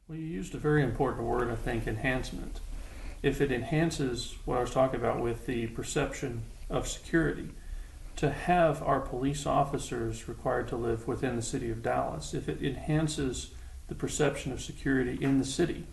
Well, you used a very important word, I think, enhancement. If it enhances what I was talking about with the perception of security, to have our police officers required to live within the city of Dallas, if it enhances the perception of security in the city,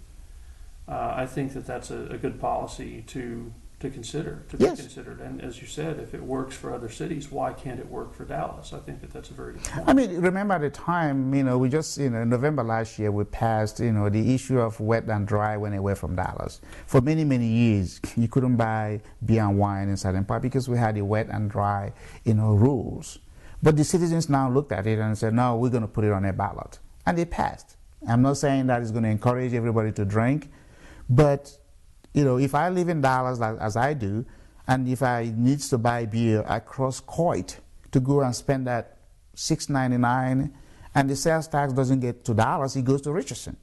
I think that that's a good policy to consider, to be Yes. considered. And as you said, if it works for other cities, why can't it work for Dallas? I think that that's a very good point. I mean, remember at the time, we just, in November last year, we passed, the issue of wet and dry went away from Dallas. For many, many years, you couldn't buy beer and wine in Southern Park because we had the wet and dry, rules. But the citizens now looked at it and said, no, we're going to put it on a ballot. And they passed. I'm not saying that it's going to encourage everybody to drink, but if I live in Dallas as I do, and if I need to buy beer, I cross Coit to go and spend that $6.99, and the sales tax doesn't get to Dallas, it goes to Richardson.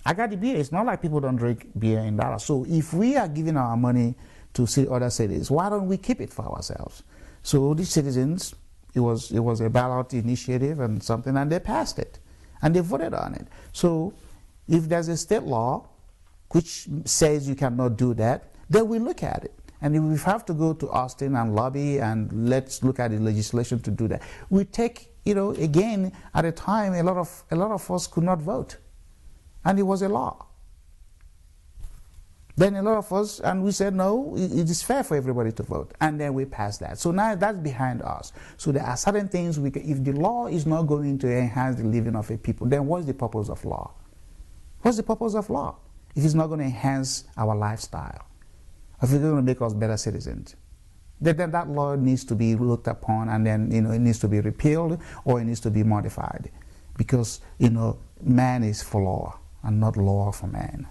I got the beer. It's not like people don't drink beer in Dallas. So if we are giving our money to other cities, why don't we keep it for ourselves? So the citizens, it was a ballot initiative and something, and they passed it, and they voted on it. So if there's a state law which says you cannot do that, then we look at it. And if we have to go to Austin and lobby and let's look at the legislation to do that. We take, again, at a time, a lot of us could not vote. And it was a law. Then a lot of us, and we said, no, it is fair for everybody to vote. And then we passed that. So now that's behind us. So there are certain things, if the law is not going to enhance the living of a people, then what's the purpose of law? What's the purpose of law if it's not going to enhance our lifestyle? If it's going to make us better citizens? Then that law needs to be looked upon, and then it needs to be repealed or it needs to be modified. Because man is for law and not law for man.